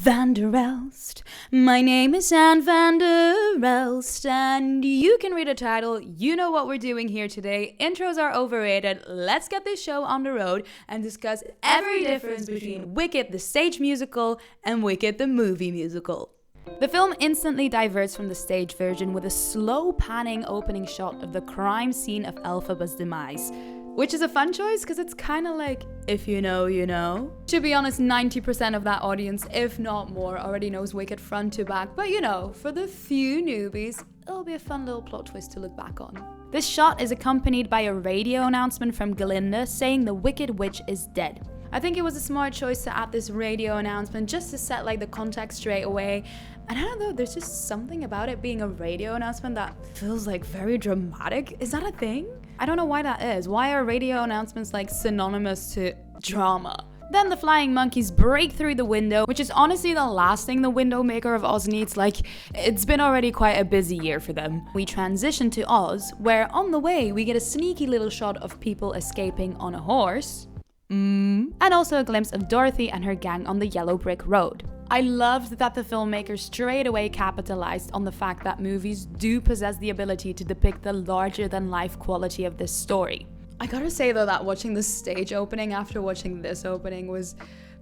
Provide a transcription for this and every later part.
Vanderelst. My name is Anne Vanderelst, and you can read a title. You know what we're doing here today. Intros are overrated. Let's get this show on the road and discuss every difference between Wicked the stage musical and Wicked the movie musical. The film instantly diverts from the stage version with a slow panning opening shot of the crime scene of Elphaba's demise. Which is a fun choice because it's kind of like, if you know, you know. To be honest, 90% of that audience, if not more, already knows Wicked front to back. But you know, for the few newbies, it'll be a fun little plot twist to look back on. This shot is accompanied by a radio announcement from Galinda saying the Wicked Witch is dead. I think it was a smart choice to add this radio announcement just to set like the context straight away. And I don't know, there's just something about it being a radio announcement that feels like very dramatic. Is that a thing? I don't know why that is. Why are radio announcements like synonymous to drama? Then the flying monkeys break through the window, which is honestly the last thing the window maker of Oz needs. Like, it's been already quite a busy year for them. We transition to Oz, where on the way we get a sneaky little shot of people escaping on a horse. And also a glimpse of Dorothy and her gang on the yellow brick road. I loved that the filmmakers straight away capitalized on the fact that movies do possess the ability to depict the larger-than-life quality of this story. I gotta say though that watching the stage opening after watching this opening was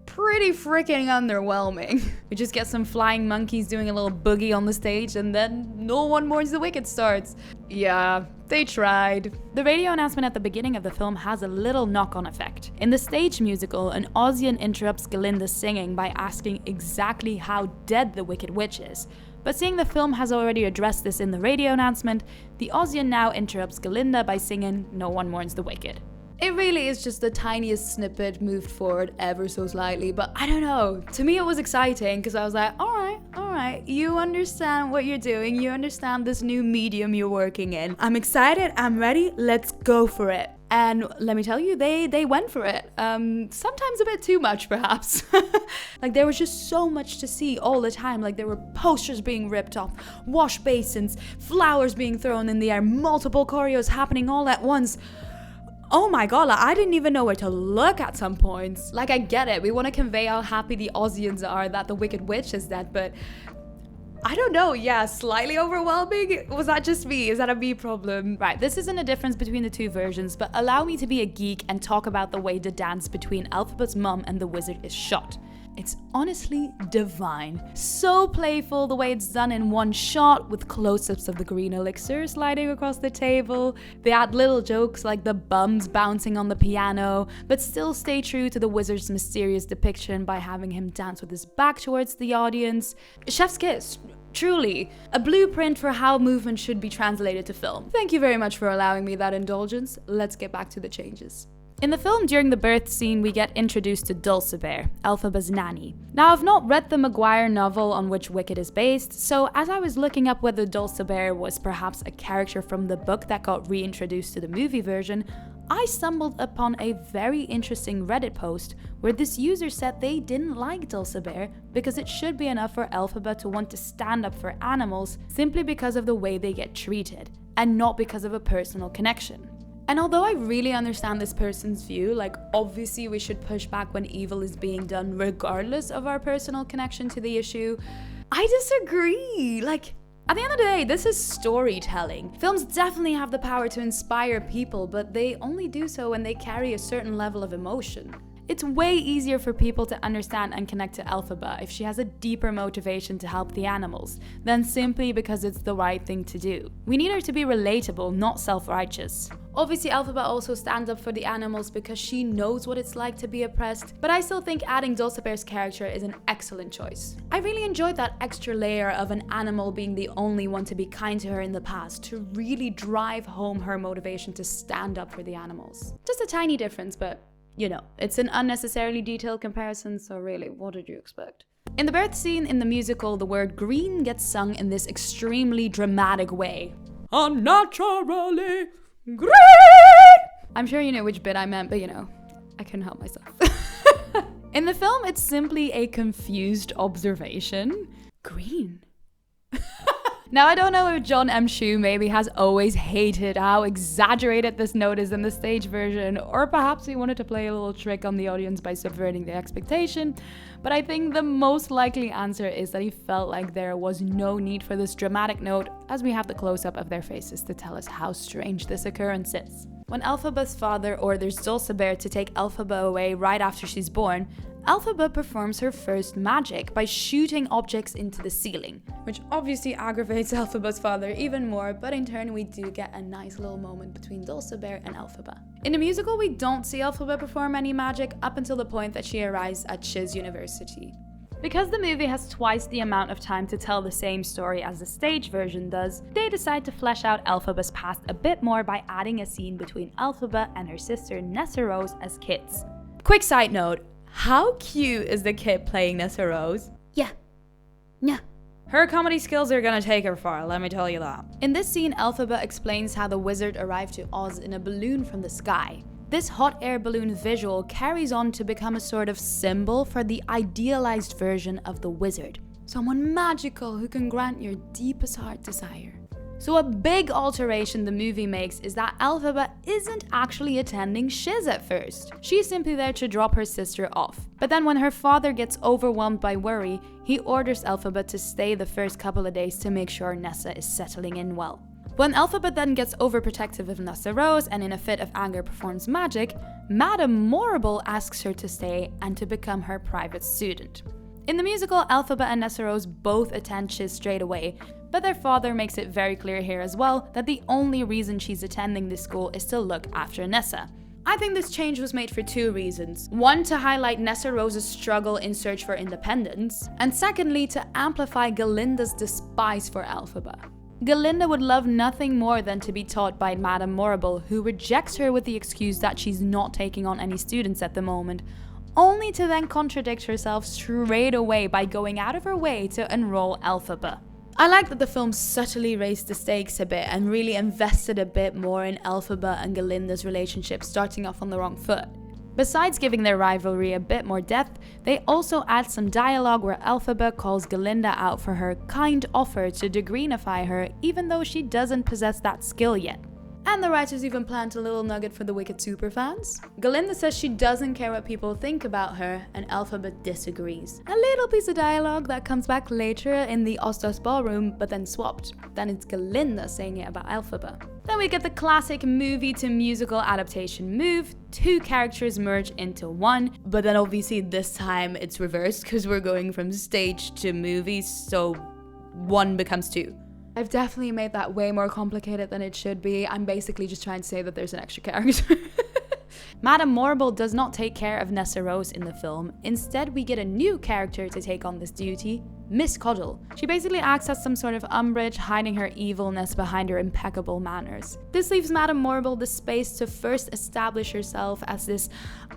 pretty freaking underwhelming. We just get some flying monkeys doing a little boogie on the stage and then No One Mourns the Wicked starts. Yeah, they tried. The radio announcement at the beginning of the film has a little knock-on effect. In the stage musical, an Ozian interrupts Galinda's singing by asking exactly how dead the Wicked Witch is. But seeing the film has already addressed this in the radio announcement, the Ozian now interrupts Galinda by singing No One Mourns the Wicked. It really is just the tiniest snippet moved forward ever so slightly, but I don't know. To me it was exciting because I was like, alright, you understand what you're doing, you understand this new medium you're working in. I'm excited, I'm ready, let's go for it. And let me tell you, they went for it. Sometimes a bit too much, perhaps. Like, there was just so much to see all the time. Like, there were posters being ripped off, wash basins, flowers being thrown in the air, multiple choreos happening all at once. Oh my god, like, I didn't even know where to look at some points. Like, I get it, we want to convey how happy the Ozians are that the Wicked Witch is dead, but I don't know, yeah, slightly overwhelming? Was that just me? Is that a me problem? Right, this isn't a difference between the two versions, but allow me to be a geek and talk about the way the dance between Elphaba's mum and the wizard is shot. It's honestly divine. So playful the way it's done in one shot with close-ups of the green elixir sliding across the table. They add little jokes like the bums bouncing on the piano, but still stay true to the wizard's mysterious depiction by having him dance with his back towards the audience. Chef's kiss. Truly, a blueprint for how movement should be translated to film. Thank you very much for allowing me that indulgence. Let's get back to the changes. In the film, during the birth scene, we get introduced to Dulcibear, Elphaba's nanny. Now, I've not read the Maguire novel on which Wicked is based, so as I was looking up whether Dulcibear was perhaps a character from the book that got reintroduced to the movie version, I stumbled upon a very interesting Reddit post where this user said they didn't like Dulcibear because it should be enough for Elphaba to want to stand up for animals simply because of the way they get treated, and not because of a personal connection. And although I really understand this person's view, like obviously we should push back when evil is being done regardless of our personal connection to the issue, I disagree. Like, at the end of the day, this is storytelling. Films definitely have the power to inspire people, but they only do so when they carry a certain level of emotion. It's way easier for people to understand and connect to Elphaba if she has a deeper motivation to help the animals, than simply because it's the right thing to do. We need her to be relatable, not self-righteous. Obviously, Elphaba also stands up for the animals because she knows what it's like to be oppressed, but I still think adding Dulcibear's character is an excellent choice. I really enjoyed that extra layer of an animal being the only one to be kind to her in the past, to really drive home her motivation to stand up for the animals. Just a tiny difference, but you know, it's an unnecessarily detailed comparison, so really, what did you expect? In the birth scene in the musical, the word green gets sung in this extremely dramatic way. Unnaturally green! I'm sure you know which bit I meant, but you know, I couldn't help myself. In the film, it's simply a confused observation. Green. Now, I don't know if John M. Chu maybe has always hated how exaggerated this note is in the stage version, or perhaps he wanted to play a little trick on the audience by subverting the expectation, but I think the most likely answer is that he felt like there was no need for this dramatic note, as we have the close-up of their faces to tell us how strange this occurrence is. When Elphaba's father orders Dulcibear to take Elphaba away right after she's born, Elphaba performs her first magic by shooting objects into the ceiling, which obviously aggravates Elphaba's father even more, but in turn we do get a nice little moment between Dulcibear and Elphaba. In the musical, we don't see Elphaba perform any magic up until the point that she arrives at Shiz University. Because the movie has twice the amount of time to tell the same story as the stage version does, they decide to flesh out Elphaba's past a bit more by adding a scene between Elphaba and her sister Nessarose as kids. Quick side note, how cute is the kid playing Nessarose? Yeah. Her comedy skills are gonna take her far, let me tell you that. In this scene, Elphaba explains how the wizard arrived to Oz in a balloon from the sky. This hot air balloon visual carries on to become a sort of symbol for the idealized version of the wizard. Someone magical who can grant your deepest heart desire. So a big alteration the movie makes is that Elphaba isn't actually attending Shiz at first. She's simply there to drop her sister off. But then when her father gets overwhelmed by worry, he orders Elphaba to stay the first couple of days to make sure Nessa is settling in well. When Elphaba then gets overprotective of Nessarose and in a fit of anger performs magic, Madame Morrible asks her to stay and to become her private student. In the musical, Elphaba and Nessarose both attend Shiz straight away, but their father makes it very clear here as well that the only reason she's attending this school is to look after Nessa. I think this change was made for two reasons. One, to highlight Nessarose's struggle in search for independence, and secondly, to amplify Galinda's despise for Elphaba. Galinda would love nothing more than to be taught by Madame Morrible, who rejects her with the excuse that she's not taking on any students at the moment, only to then contradict herself straight away by going out of her way to enroll Elphaba. I like that the film subtly raised the stakes a bit and really invested a bit more in Elphaba and Galinda's relationship starting off on the wrong foot. Besides giving their rivalry a bit more depth, they also add some dialogue where Elphaba calls Galinda out for her kind offer to degreenify her even though she doesn't possess that skill yet. And the writers even plant a little nugget for the Wicked superfans. Galinda says she doesn't care what people think about her, and Elphaba disagrees. A little piece of dialogue that comes back later in the Ostos ballroom, but then swapped. Then it's Galinda saying it about Elphaba. Then we get the classic movie to musical adaptation move. Two characters merge into one, but then obviously this time it's reversed because we're going from stage to movie, so one becomes two. I've definitely made that way more complicated than it should be. I'm basically just trying to say that there's an extra character. Madame Morrible does not take care of Nessarose in the film. Instead, we get a new character to take on this duty, Miss Coddle. She basically acts as some sort of umbrage, hiding her evilness behind her impeccable manners. This leaves Madame Morrible the space to first establish herself as this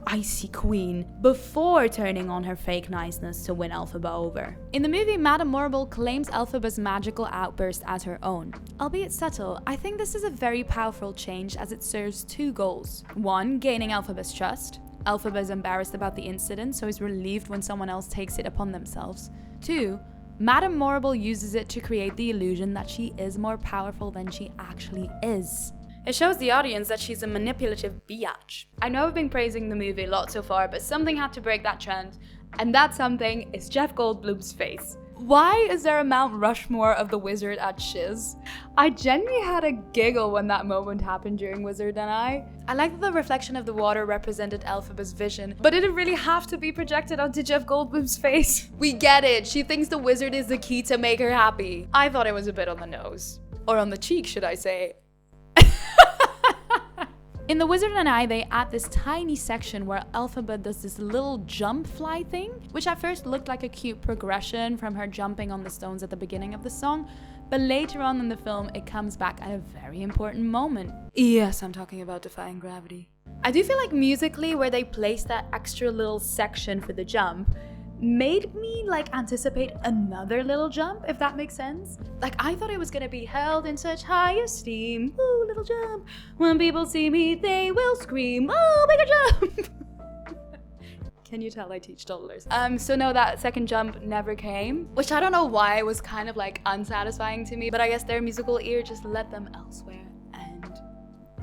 icy queen, before turning on her fake niceness to win Elphaba over. In the movie, Madame Morrible claims Elphaba's magical outburst as her own. Albeit subtle, I think this is a very powerful change as it serves two goals. One, gaining Elphaba's trust. Elphaba is embarrassed about the incident, so is relieved when someone else takes it upon themselves. Two, Madame Morrible uses it to create the illusion that she is more powerful than she actually is. It shows the audience that she's a manipulative biatch. I know I've been praising the movie a lot so far, but something had to break that trend, and that something is Jeff Goldblum's face. Why is there a Mount Rushmore of the wizard at Shiz? I genuinely had a giggle when that moment happened during Wizard and I like that the reflection of the water represented Elphaba's vision, but did it really have to be projected onto Jeff Goldblum's face? We get it, she thinks the wizard is the key to make her happy. I thought it was a bit on the nose. Or on the cheek, should I say. In The Wizard and I, they add this tiny section where Elphaba does this little jump fly thing, which at first looked like a cute progression from her jumping on the stones at the beginning of the song, but later on in the film, it comes back at a very important moment. Yes, I'm talking about Defying Gravity. I do feel like musically, where they placed that extra little section for the jump, made me anticipate another little jump, if that makes sense. I thought it was gonna be held in such high esteem. Ooh, little jump. When people see me, they will scream, oh, bigger jump. Can you tell I teach toddlers? So no, that second jump never came, which I don't know why was kind of like unsatisfying to me, but I guess their musical ear just led them elsewhere, and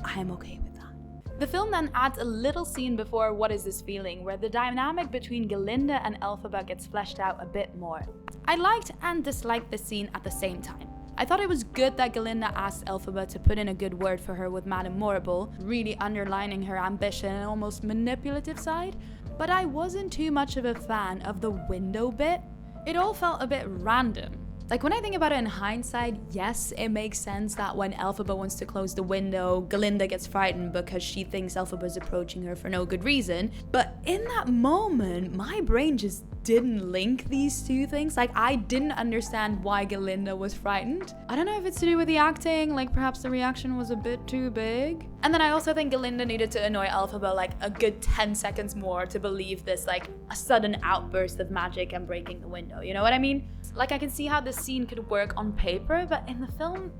I am okay with that. The film then adds a little scene before What Is This Feeling, where the dynamic between Galinda and Elphaba gets fleshed out a bit more. I liked and disliked this scene at the same time. I thought it was good that Galinda asked Elphaba to put in a good word for her with Madame Morrible, really underlining her ambition and almost manipulative side, but I wasn't too much of a fan of the window bit. It all felt a bit random. Like, when I think about it in hindsight, yes, it makes sense that when Elphaba wants to close the window, Galinda gets frightened because she thinks Elphaba's approaching her for no good reason. But in that moment, my brain just didn't link these two things. Like, I didn't understand why Galinda was frightened. I don't know if it's to do with the acting, like perhaps the reaction was a bit too big. And then I also think Galinda needed to annoy Elphaba like a good 10 seconds more to believe this, like a sudden outburst of magic and breaking the window, you know what I mean? Like, I can see how this scene could work on paper, but in the film,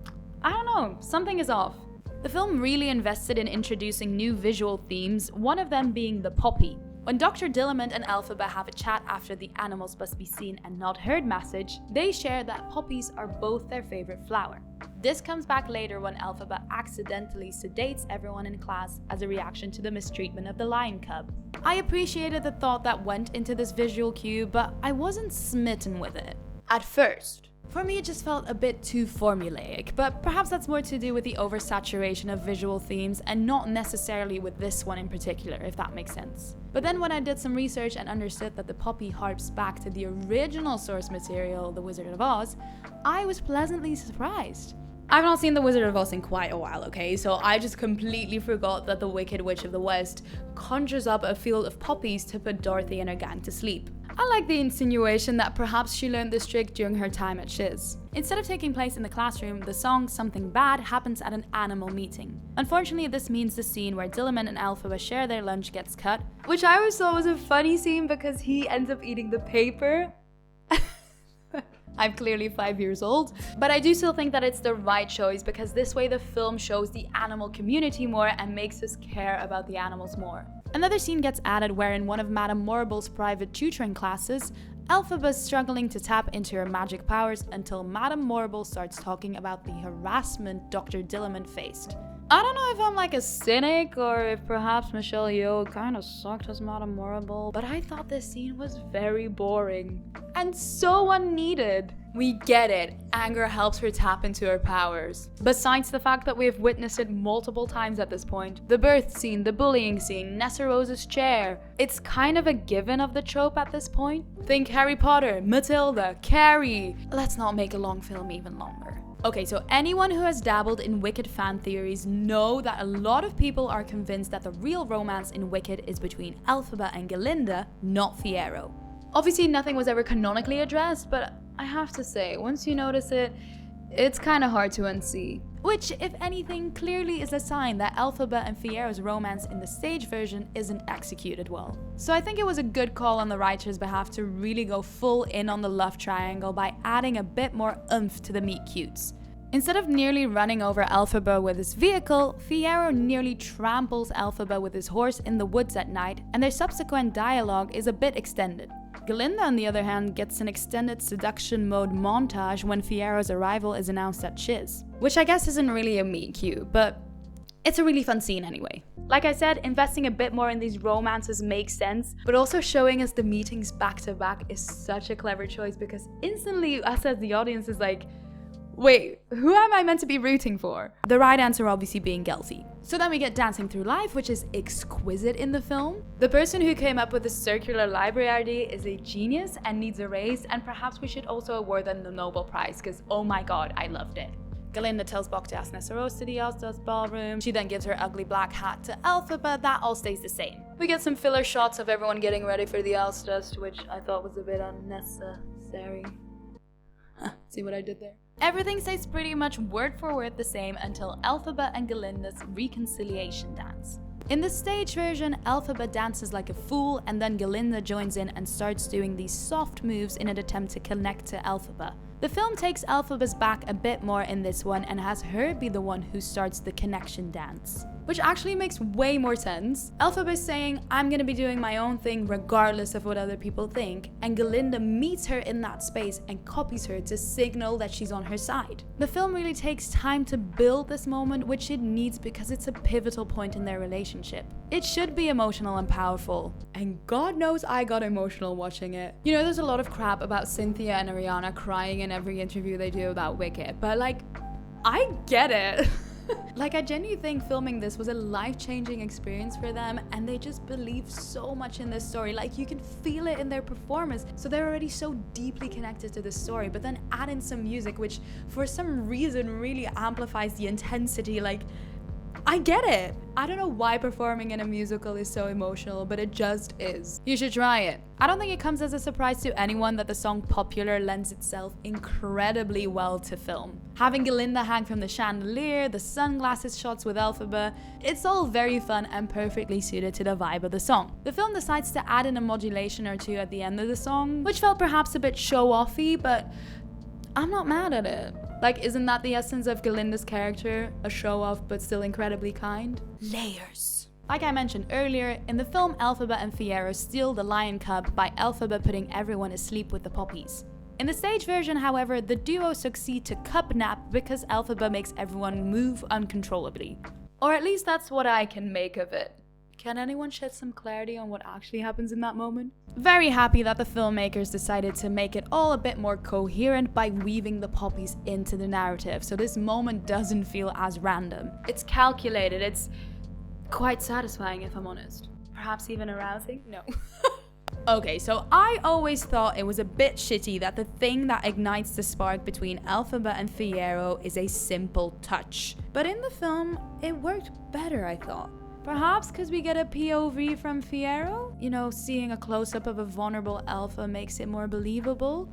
I don't know, something is off. The film really invested in introducing new visual themes, one of them being the poppy. When Dr. Dillamond and Elphaba have a chat after the animals must be seen and not heard message, they share that poppies are both their favorite flower. This comes back later when Elphaba accidentally sedates everyone in class as a reaction to the mistreatment of the lion cub. I appreciated the thought that went into this visual cue, but I wasn't smitten with it at first. For me, it just felt a bit too formulaic, but perhaps that's more to do with the oversaturation of visual themes and not necessarily with this one in particular, if that makes sense. But then when I did some research and understood that the poppy harps back to the original source material, The Wizard of Oz, I was pleasantly surprised. I've not seen The Wizard of Oz in quite a while, okay? So I just completely forgot that the Wicked Witch of the West conjures up a field of poppies to put Dorothy and her gang to sleep. I like the insinuation that perhaps she learned this trick during her time at Shiz. Instead of taking place in the classroom, the song Something Bad happens at an animal meeting. Unfortunately, this means the scene where Dillamond and Elphaba share their lunch gets cut, which I always thought was a funny scene because he ends up eating the paper. I'm clearly 5 years old, but I do still think that it's the right choice because this way the film shows the animal community more and makes us care about the animals more. Another scene gets added wherein one of Madame Morrible's private tutoring classes, Elphaba's struggling to tap into her magic powers until Madame Morrible starts talking about the harassment Dr. Dillamond faced. I don't know if I'm like a cynic or if perhaps Michelle Yeoh kind of sucked as Madame Morrible, but I thought this scene was very boring and so unneeded. We get it, anger helps her tap into her powers. Besides the fact that we have witnessed it multiple times at this point, the birth scene, the bullying scene, Nessarose's chair, it's kind of a given of the trope at this point. Think Harry Potter, Matilda, Carrie. Let's not make a long film even longer. Okay, so anyone who has dabbled in Wicked fan theories know that a lot of people are convinced that the real romance in Wicked is between Elphaba and Galinda, not Fiyero. Obviously, nothing was ever canonically addressed, but I have to say, once you notice it, it's kind of hard to unsee. Which, if anything, clearly is a sign that Elphaba and Fiyero's romance in the stage version isn't executed well. So I think it was a good call on the writer's behalf to really go full in on the love triangle by adding a bit more oomph to the meet-cutes. Instead of nearly running over Elphaba with his vehicle, Fiyero nearly tramples Elphaba with his horse in the woods at night, and their subsequent dialogue is a bit extended. Galinda, on the other hand, gets an extended seduction mode montage when Fiyero's arrival is announced at Shiz, which I guess isn't really a meet-cute, but it's a really fun scene anyway. Like I said, investing a bit more in these romances makes sense, but also showing us the meetings back to back is such a clever choice because instantly us as the audience is like, wait, who am I meant to be rooting for? The right answer obviously being Gelsi. So then we get Dancing Through Life, which is exquisite in the film. The person who came up with the circular library idea is a genius and needs a raise, and perhaps we should also award them the Nobel Prize because oh my god, I loved it. Galinda tells Bok to ask Nessarose to the Elfdust ballroom. She then gives her ugly black hat to Elphaba. That all stays the same. We get some filler shots of everyone getting ready for the Elfdust, which I thought was a bit unnecessary. See what I did there? Everything stays pretty much word for word the same until Elphaba and Galinda's reconciliation dance. In the stage version, Elphaba dances like a fool and then Galinda joins in and starts doing these soft moves in an attempt to connect to Elphaba. The film takes Elphaba's back a bit more in this one and has her be the one who starts the connection dance, which actually makes way more sense. Elphaba is saying, I'm gonna be doing my own thing regardless of what other people think, and Galinda meets her in that space and copies her to signal that she's on her side. The film really takes time to build this moment, which it needs because it's a pivotal point in their relationship. It should be emotional and powerful, and God knows I got emotional watching it. You know, there's a lot of crap about Cynthia and Ariana crying in every interview they do about Wicked, but like, I get it. Like, I genuinely think filming this was a life-changing experience for them, and they just believe so much in this story. Like, you can feel it in their performance, so they're already so deeply connected to the story, but then add in some music which for some reason really amplifies the intensity. Like, I get it. I don't know why performing in a musical is so emotional, but it just is. You should try it. I don't think it comes as a surprise to anyone that the song Popular lends itself incredibly well to film. Having Galinda hang from the chandelier, the sunglasses shots with Elphaba, it's all very fun and perfectly suited to the vibe of the song. The film decides to add in a modulation or two at the end of the song, which felt perhaps a bit show-offy, but I'm not mad at it. Like, isn't that the essence of Galinda's character? A show-off but still incredibly kind? Layers. Like I mentioned earlier, in the film Elphaba and Fiyero steal the lion cub by Elphaba putting everyone asleep with the poppies. In the stage version, however, the duo succeed to cub nap because Elphaba makes everyone move uncontrollably. Or at least that's what I can make of it. Can anyone shed some clarity on what actually happens in that moment? Very happy that the filmmakers decided to make it all a bit more coherent by weaving the poppies into the narrative, so this moment doesn't feel as random. It's calculated, it's quite satisfying if I'm honest. Perhaps even arousing? No. Okay, so I always thought it was a bit shitty that the thing that ignites the spark between Elphaba and Fiyero is a simple touch. But in the film, it worked better, I thought. Perhaps because we get a POV from Fiyero? You know, seeing a close-up of a vulnerable Elpha makes it more believable.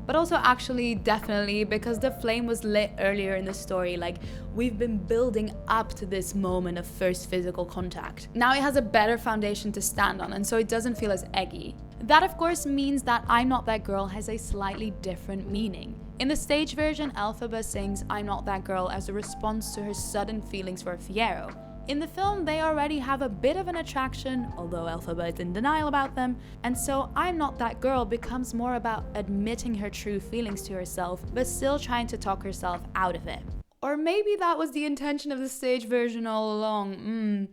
But also actually definitely because the flame was lit earlier in the story, like we've been building up to this moment of first physical contact. Now it has a better foundation to stand on, and so it doesn't feel as eggy. That of course means that I'm Not That Girl has a slightly different meaning. In the stage version, Elphaba sings I'm Not That Girl as a response to her sudden feelings for Fiyero. In the film, they already have a bit of an attraction, although Elphaba is in denial about them, and so I'm Not That Girl becomes more about admitting her true feelings to herself, but still trying to talk herself out of it. Or maybe that was the intention of the stage version all along.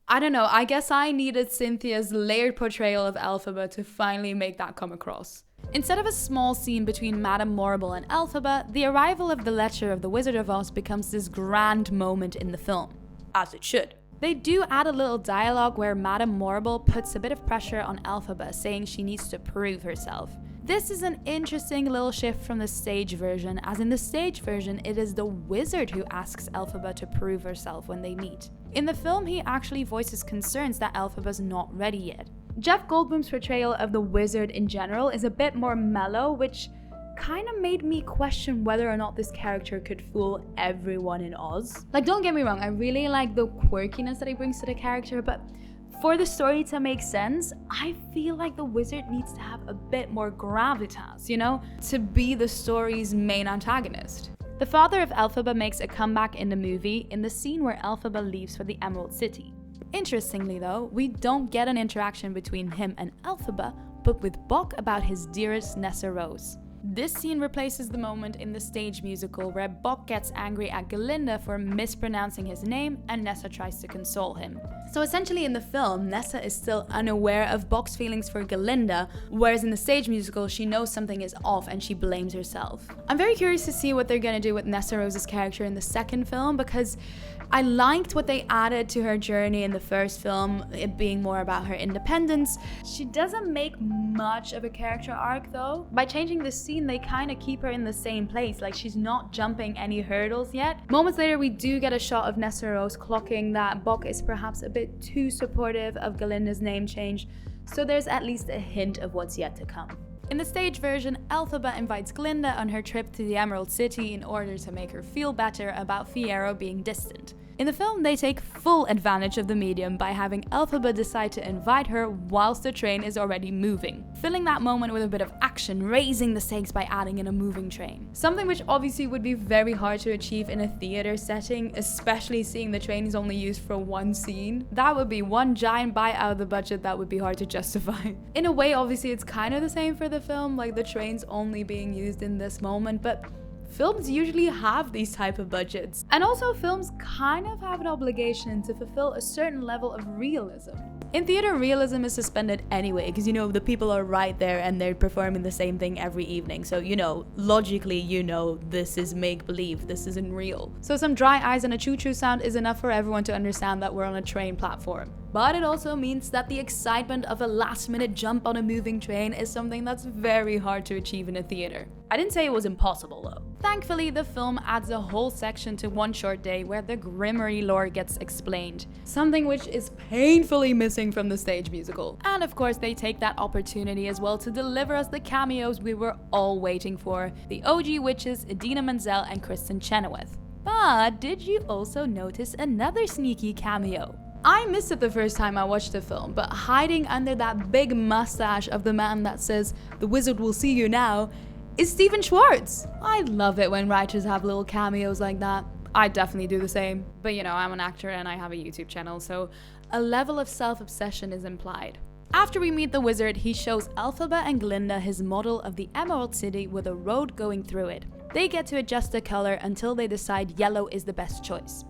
I don't know, I guess I needed Cynthia's layered portrayal of Elphaba to finally make that come across. Instead of a small scene between Madame Morrible and Elphaba, the arrival of the letter of the Wizard of Oz becomes this grand moment in the film. As it should. They do add a little dialogue where Madame Morrible puts a bit of pressure on Elphaba, saying she needs to prove herself. This is an interesting little shift from the stage version, as in the stage version it is the wizard who asks Elphaba to prove herself when they meet. In the film he actually voices concerns that Elphaba's not ready yet. Jeff Goldblum's portrayal of the wizard in general is a bit more mellow, which kind of made me question whether or not this character could fool everyone in Oz. Like, don't get me wrong, I really like the quirkiness that he brings to the character, but for the story to make sense, I feel like the wizard needs to have a bit more gravitas, you know, to be the story's main antagonist. The father of Elphaba makes a comeback in the movie in the scene where Elphaba leaves for the Emerald City. Interestingly though, we don't get an interaction between him and Elphaba, but with Bock about his dearest Nessarose. This scene replaces the moment in the stage musical where Bock gets angry at Galinda for mispronouncing his name and Nessa tries to console him. So essentially in the film, Nessa is still unaware of Bock's feelings for Galinda, whereas in the stage musical she knows something is off and she blames herself. I'm very curious to see what they're gonna do with Nessarose's character in the second film, because I liked what they added to her journey in the first film, it being more about her independence. She doesn't make much of a character arc though. By changing the scene, they kind of keep her in the same place, like she's not jumping any hurdles yet. Moments later, we do get a shot of Nessarose clocking that Bock is perhaps a bit too supportive of Galinda's name change, so there's at least a hint of what's yet to come. In the stage version, Elphaba invites Galinda on her trip to the Emerald City in order to make her feel better about Fiyero being distant. In the film, they take full advantage of the medium by having Elphaba decide to invite her whilst the train is already moving, filling that moment with a bit of action, raising the stakes by adding in a moving train. Something which obviously would be very hard to achieve in a theater setting, especially seeing the train is only used for one scene. That would be one giant bite out of the budget that would be hard to justify. In a way, obviously, it's kind of the same for the film, like the train's only being used in this moment, but films usually have these type of budgets. And also films kind of have an obligation to fulfill a certain level of realism. In theater, realism is suspended anyway, because the people are right there and they're performing the same thing every evening. So, logically, this is make-believe, this isn't real. So some dry eyes and a choo-choo sound is enough for everyone to understand that we're on a train platform. But it also means that the excitement of a last-minute jump on a moving train is something that's very hard to achieve in a theater. I didn't say it was impossible though. Thankfully, the film adds a whole section to One Short Day where the Grimmerie lore gets explained, something which is painfully missing from the stage musical. And of course, they take that opportunity as well to deliver us the cameos we were all waiting for, the OG witches Idina Menzel and Kristen Chenoweth. But did you also notice another sneaky cameo? I missed it the first time I watched the film, but hiding under that big mustache of the man that says, "The wizard will see you now," is Stephen Schwartz. I love it when writers have little cameos like that. I definitely do the same. But I'm an actor and I have a YouTube channel, so a level of self-obsession is implied. After we meet the wizard, he shows Elphaba and Galinda his model of the Emerald City with a road going through it. They get to adjust the color until they decide yellow is the best choice.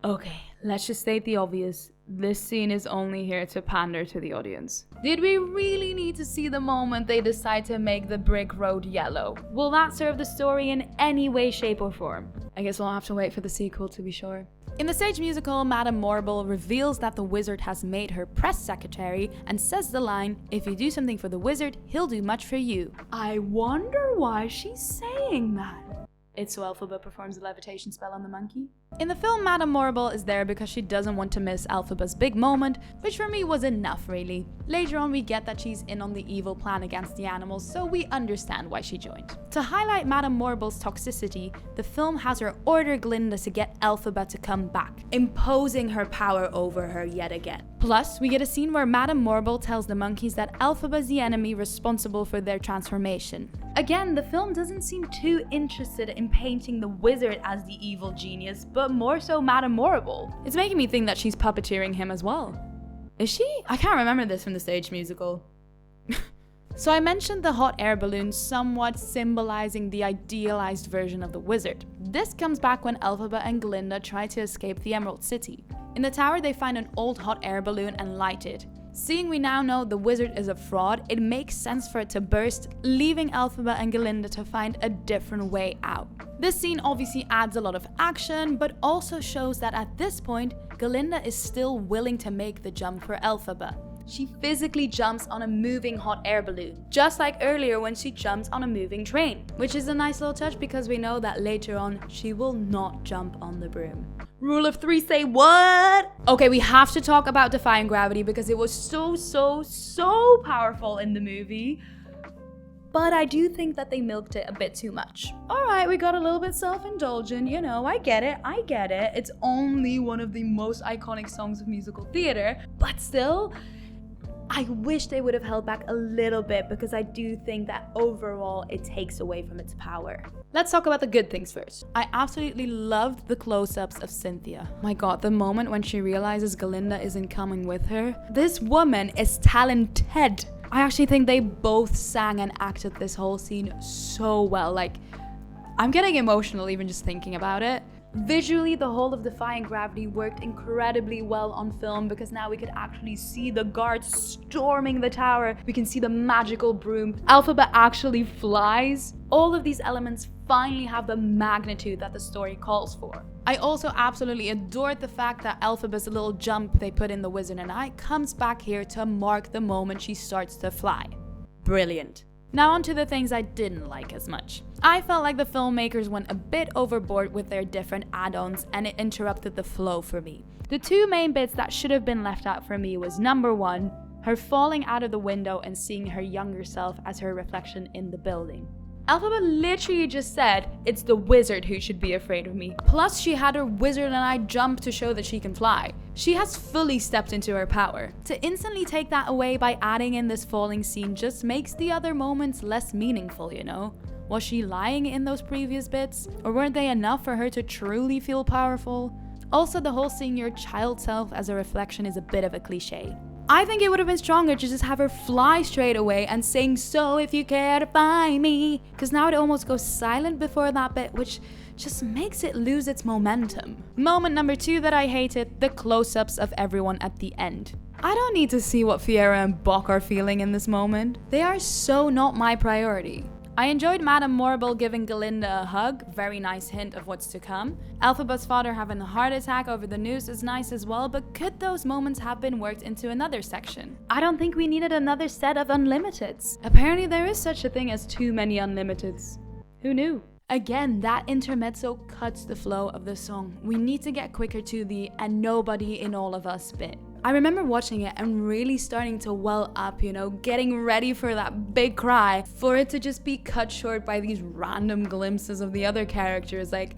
Okay, let's just state the obvious. This scene is only here to pander to the audience. Did we really need to see the moment they decide to make the brick road yellow? Will that serve the story in any way, shape, or form? I guess we'll have to wait for the sequel to be sure. In the stage musical, Madame Morrible reveals that the wizard has made her press secretary and says the line, "If you do something for the wizard, he'll do much for you." I wonder why she's saying that. It's so Elphaba performs a levitation spell on the monkey. In the film, Madame Morrible is there because she doesn't want to miss Elphaba's big moment, which for me was enough really. Later on we get that she's in on the evil plan against the animals, so we understand why she joined. To highlight Madame Morrible's toxicity, the film has her order Galinda to get Elphaba to come back, imposing her power over her yet again. Plus, we get a scene where Madame Morrible tells the monkeys that Elphaba is the enemy responsible for their transformation. Again, the film doesn't seem too interested in painting the wizard as the evil genius, but more so Madame Morrible. It's making me think that she's puppeteering him as well. Is she? I can't remember this from the stage musical. So I mentioned the hot air balloon somewhat symbolizing the idealized version of the wizard. This comes back when Elphaba and Galinda try to escape the Emerald City. In the tower, they find an old hot air balloon and light it. Seeing we now know the wizard is a fraud, it makes sense for it to burst, leaving Elphaba and Galinda to find a different way out. This scene obviously adds a lot of action, but also shows that at this point, Galinda is still willing to make the jump for Elphaba. She physically jumps on a moving hot air balloon, just like earlier when she jumped on a moving train, which is a nice little touch because we know that later on she will not jump on the broom. Rule of three, say what? Okay, we have to talk about Defying Gravity because it was so powerful in the movie. But I do think that they milked it a bit too much. Alright, we got a little bit self-indulgent, I get it. It's only one of the most iconic songs of musical theater, but still, I wish they would have held back a little bit because I do think that overall it takes away from its power. Let's talk about the good things first. I absolutely loved the close-ups of Cynthia. My god, the moment when she realizes Galinda isn't coming with her. This woman is talented. I actually think they both sang and acted this whole scene so well. I'm getting emotional even just thinking about it. Visually, the whole of Defying Gravity worked incredibly well on film because now we could actually see the guards storming the tower. We can see the magical broom. Elphaba actually flies. All of these elements finally have the magnitude that the story calls for. I also absolutely adored the fact that Elphaba's little jump they put in the Wizard and I comes back here to mark the moment she starts to fly. Brilliant. Now on to the things I didn't like as much. I felt like the filmmakers went a bit overboard with their different add-ons and it interrupted the flow for me. The two main bits that should have been left out for me was number one, her falling out of the window and seeing her younger self as her reflection in the building. Elphaba literally just said, it's the wizard who should be afraid of me. Plus, she had her wizard and I jump to show that she can fly. She has fully stepped into her power. To instantly take that away by adding in this falling scene just makes the other moments less meaningful, you know? Was she lying in those previous bits? Or weren't they enough for her to truly feel powerful? Also, the whole seeing your child self as a reflection is a bit of a cliche. I think it would have been stronger to just have her fly straight away and sing "So if you care to find me," because now it almost goes silent before that bit, which just makes it lose its momentum. Moment number 2 that I hated, the close-ups of everyone at the end. I don't need to see what Fiera and Bock are feeling in this moment. They are so not my priority. I enjoyed Madame Morrible giving Galinda a hug, very nice hint of what's to come. Elphaba's father having a heart attack over the news is nice as well, but could those moments have been worked into another section? I don't think we needed another set of unlimiteds. Apparently there is such a thing as too many unlimiteds. Who knew? Again, that intermezzo cuts the flow of the song. We need to get quicker to the "and nobody in all of us" bit. I remember watching it and really starting to well up, you know, getting ready for that big cry, for it to just be cut short by these random glimpses of the other characters. Like,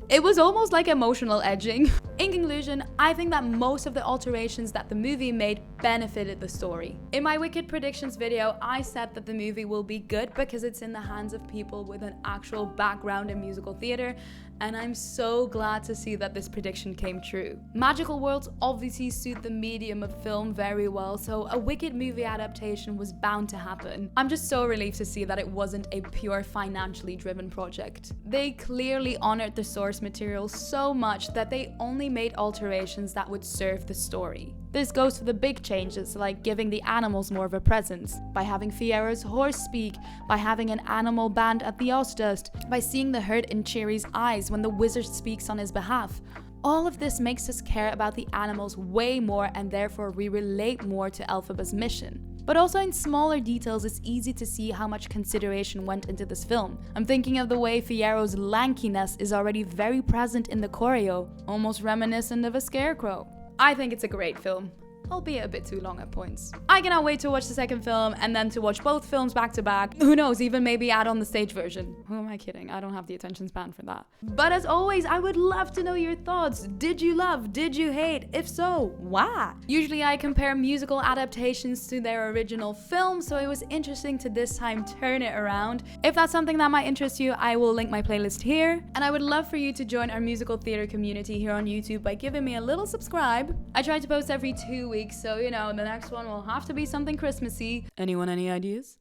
it was almost like emotional edging. In conclusion, I think that most of the alterations that the movie made benefited the story. In my Wicked Predictions video, I said that the movie will be good because it's in the hands of people with an actual background in musical theater, and I'm so glad to see that this prediction came true. Magical worlds obviously suit the medium of film very well, so a Wicked movie adaptation was bound to happen. I'm just so relieved to see that it wasn't a pure financially driven project. They clearly honored the source material so much that they only made alterations that would serve the story. This goes for the big changes, like giving the animals more of a presence, by having Fiera's horse speak, by having an animal band at the Ozdust, by seeing the hurt in Cherry's eyes when the wizard speaks on his behalf. All of this makes us care about the animals way more, and therefore we relate more to Elphaba's mission. But also in smaller details, it's easy to see how much consideration went into this film. I'm thinking of the way Fiero's lankiness is already very present in the choreo, almost reminiscent of a scarecrow. I think it's a great film, albeit a bit too long at points. I cannot wait to watch the second film and then to watch both films back to back. Who knows, even maybe add on the stage version. Who am I kidding? I don't have the attention span for that. But as always, I would love to know your thoughts. Did you love? Did you hate? If so, why? Usually I compare musical adaptations to their original film, so it was interesting to this time turn it around. If that's something that might interest you, I will link my playlist here. And I would love for you to join our musical theater community here on YouTube by giving me a little subscribe. I try to post every 2 weeks, so you know, the next one will have to be something Christmassy. Anyone any ideas?